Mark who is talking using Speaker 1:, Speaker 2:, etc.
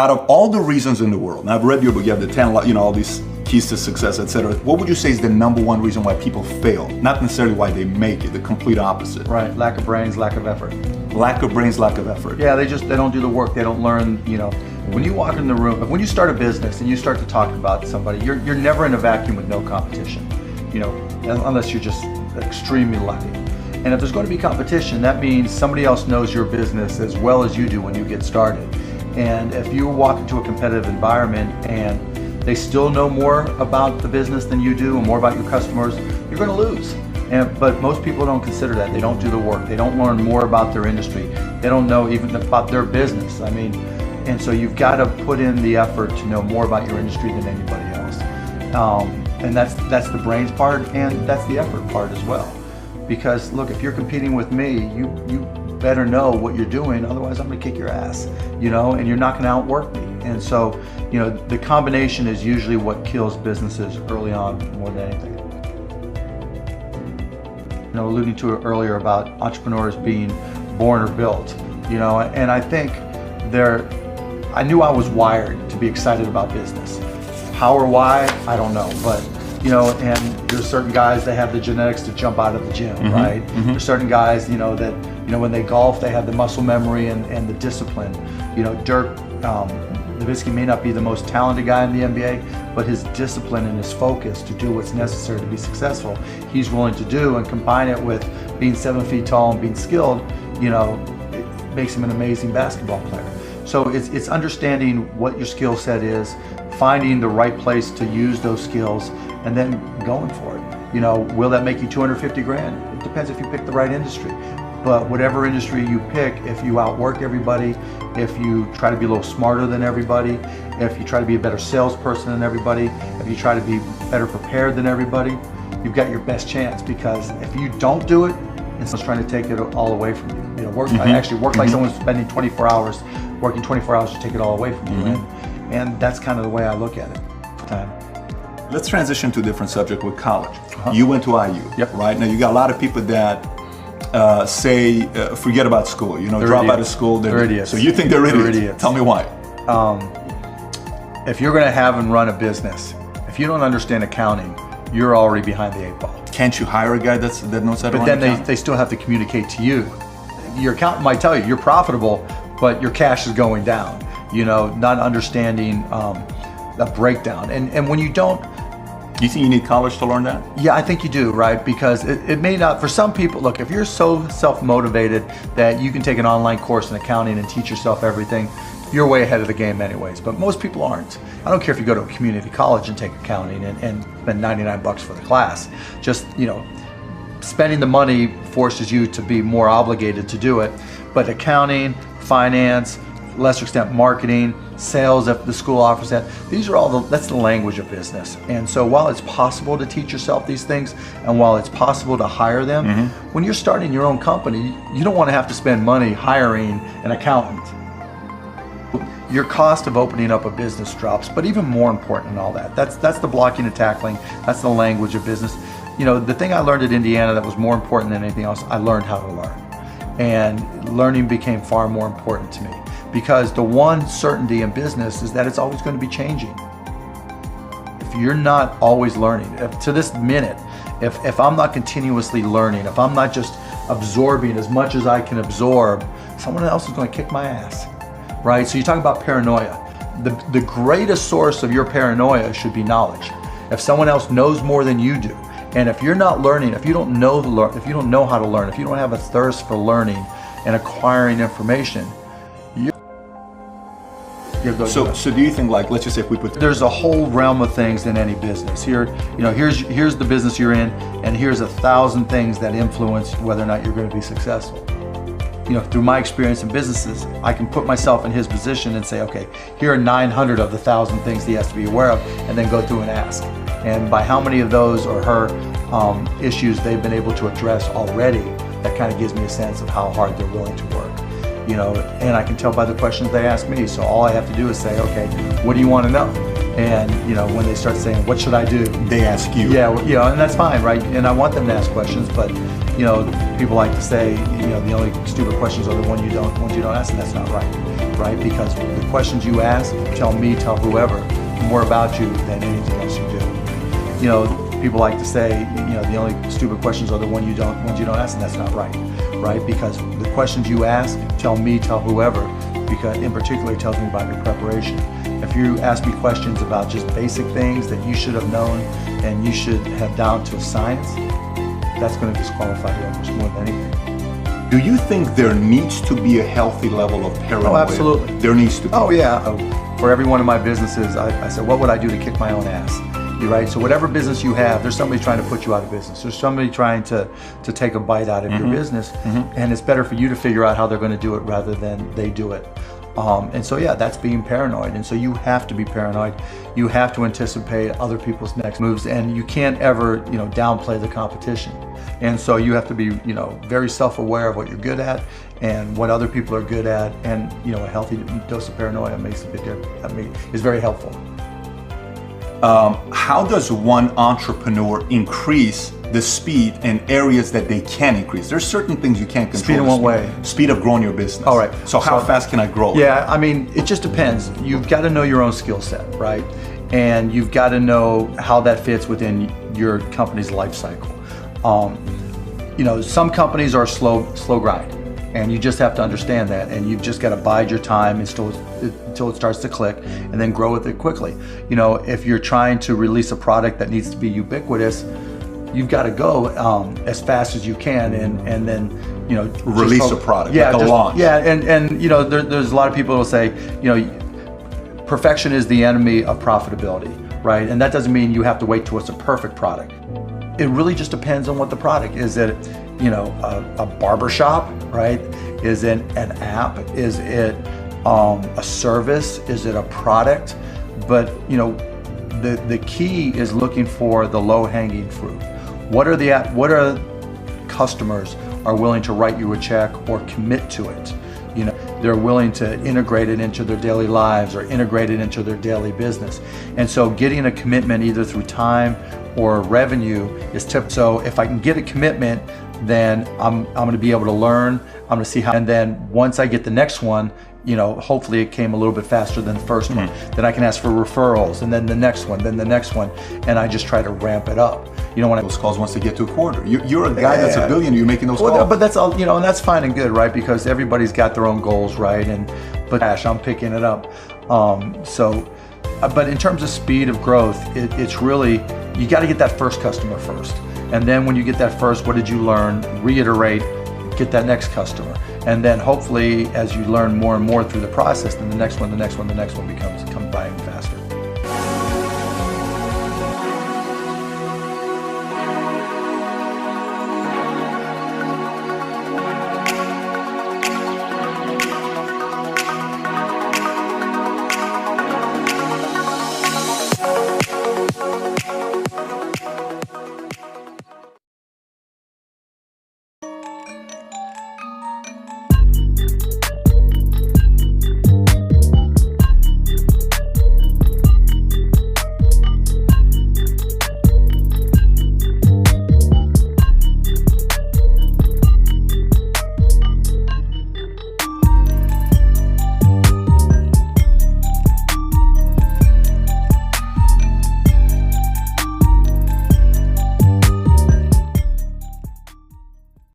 Speaker 1: out of all the reasons in the world, and I've read your book, you have the 10, all these keys to success, etc. What would you say is the number one reason why people fail? Not necessarily why they make it, the complete opposite.
Speaker 2: Right, lack of brains, lack of effort.
Speaker 1: Lack of brains, lack of effort.
Speaker 2: Yeah, they don't do the work, they don't learn, When you walk in the room, when you start a business and you start to talk about somebody, you're never in a vacuum with no competition, unless you're just extremely lucky. And if there's going to be competition, that means somebody else knows your business as well as you do when you get started. And if you walk into a competitive environment and they still know more about the business than you do and more about your customers, you're going to lose. But most people don't consider that. They don't do the work. They don't learn more about their industry. They don't know even about their business. And so you've got to put in the effort to know more about your industry than anybody else. And that's the brains part, and that's the effort part as well. Because look, if you're competing with me, you better know what you're doing, otherwise I'm gonna kick your ass, and you're not gonna outwork me. And so, the combination is usually what kills businesses early on more than anything. Alluding to it earlier about entrepreneurs being born or built, and I think I knew I was wired to be excited about business. How or why, I don't know, but and there's certain guys that have the genetics to jump out of the gym, right? There's certain guys, that when they golf, they have the muscle memory and the discipline. Dirk Nowitzki may not be the most talented guy in the NBA, but his discipline and his focus to do what's necessary to be successful, he's willing to do, and combine it with being 7 feet tall and being skilled, it makes him an amazing basketball player. So it's understanding what your skill set is, finding the right place to use those skills, and then going for it. Will that make you 250 grand? It depends if you pick the right industry. But whatever industry you pick, if you outwork everybody, if you try to be a little smarter than everybody, if you try to be a better salesperson than everybody, if you try to be better prepared than everybody, you've got your best chance. Because if you don't do it, and someone's trying to take it all away from you. Work like someone's spending 24 hours, working 24 hours to take it all away from you. And that's kind of the way I look at it.
Speaker 1: Let's transition to a different subject with college. You went to IU, right? Now you got a lot of people that say forget about school, drop out of school.
Speaker 2: They're idiots.
Speaker 1: So you think they're idiots? Tell me why.
Speaker 2: If you're going to have and run a business, if you don't understand accounting, you're already behind the 8 ball.
Speaker 1: Can't you hire a guy that knows how to run
Speaker 2: But then
Speaker 1: accounting?
Speaker 2: they still have to communicate to you. Your accountant might tell you you're profitable, but your cash is going down. Not understanding the breakdown. And when you don't,
Speaker 1: you think you need college to learn that?
Speaker 2: Yeah, I think you do, right? Because it may not, for some people, look, if you're so self-motivated that you can take an online course in accounting and teach yourself everything, you're way ahead of the game anyways. But most people aren't. I don't care if you go to a community college and take accounting and spend $99 for the class. Just, spending the money forces you to be more obligated to do it. But accounting, finance, lesser extent marketing, sales if the school offers that, these are that's the language of business. And so while it's possible to teach yourself these things, and while it's possible to hire them, when you're starting your own company, you don't want to have to spend money hiring an accountant. Your cost of opening up a business drops, but even more important than all that, that's the blocking and tackling, that's the language of business. The thing I learned at Indiana that was more important than anything else, I learned how to learn. And learning became far more important to me. Because the one certainty in business is that it's always going to be changing. If you're not always learning, to this minute, if I'm not continuously learning, if I'm not just absorbing as much as I can absorb, someone else is going to kick my ass, right? So you talk about paranoia. The greatest source of your paranoia should be knowledge. If someone else knows more than you do, and if you're not learning, if you don't know how to learn, if you don't have a thirst for learning and acquiring information,
Speaker 1: So do you think, like, let's just say if we put...
Speaker 2: There's a whole realm of things in any business. Here's the business you're in, and here's 1,000 things that influence whether or not you're going to be successful. Through my experience in businesses, I can put myself in his position and say, okay, here are 900 of the 1,000 things he has to be aware of, and then go through and ask. And by how many of those or her issues they've been able to address already, that kind of gives me a sense of how hard they're willing to work. And I can tell by the questions they ask me. So all I have to do is say, okay, what do you want to know? And when they start saying, what should I do?
Speaker 1: They ask you.
Speaker 2: Yeah, and that's fine, right? And I want them to ask questions, but people like to say, the only stupid questions are the ones you don't ask, and that's not right. right? Because the questions you ask tell me, tell whoever, more about you than anything else you do. You know, people like to say, you know, the only stupid questions are the ones you don't ask, and that's not right, right? Because the questions you ask tell me, tell whoever, because in particular it tells me about your preparation. If you ask me questions about just basic things that you should have known and you should have down to a science, that's going to disqualify you almost more than anything.
Speaker 1: Do you think there needs to be a healthy level of paranoia?
Speaker 2: Oh, absolutely.
Speaker 1: There needs to be.
Speaker 2: Oh, yeah. For every one of my businesses, I said, what would I do to kick my own ass? You're right. So whatever business you have, there's somebody trying to put you out of business. There's somebody trying to take a bite out of your business. And it's better for you to figure out how they're going to do it rather than they do it. And so, yeah, that's being paranoid. And so you have to be paranoid. You have to anticipate other people's next moves, and you can't ever, you know, downplay the competition. And so you have to be, you know, very self-aware of what you're good at and what other people are good at. And, you know, a healthy dose of paranoia makes a big difference. I mean, is very helpful.
Speaker 1: How does one entrepreneur increase the speed in areas that they can increase? There's certain things you can't control.
Speaker 2: Speed in what way?
Speaker 1: Speed of growing your business.
Speaker 2: All right.
Speaker 1: So how fast can I grow it?
Speaker 2: Yeah, I mean, it just depends. You've got to know your own skill set, right? And you've got to know how that fits within your company's life cycle. You know, some companies are slow grind, and you just have to understand that, and you've just got to bide your time until it starts to click, and then grow with it quickly. You know, if you're trying to release a product that needs to be ubiquitous, you've got to go as fast as you can, and then, you know,
Speaker 1: release a product,
Speaker 2: yeah,
Speaker 1: like a launch.
Speaker 2: Yeah, and you know, there's a lot of people who will say, you know, perfection is the enemy of profitability, right? And that doesn't mean you have to wait till it's a perfect product. It really just depends on what the product is. It, you know, a barbershop, right? Is it an app? Is it a service? Is it a product? But, you know, the key is looking for the low-hanging fruit. What are customers are willing to write you a check or commit to it? You know, they're willing to integrate it into their daily lives or integrate it into their daily business. And so getting a commitment either through time or revenue is tip. So if I can get a commitment, then I'm going to be able to learn. I'm going to see how, and then once I get the next one, you know, hopefully it came a little bit faster than the first one. Then I can ask for referrals, and then the next one, then the next one, and I just try to ramp it up. You know, when
Speaker 1: those calls once they get to a quarter, you're a guy that's a billionaire. You're making those calls.
Speaker 2: But that's all, you know, and that's fine and good, right? Because everybody's got their own goals, right? But gosh, I'm picking it up. But in terms of speed of growth, it's really, you got to get that first customer first, and then when you get that first, what did you learn? Reiterate, get that next customer. And then hopefully as you learn more and more through the process, then the next one comes by faster.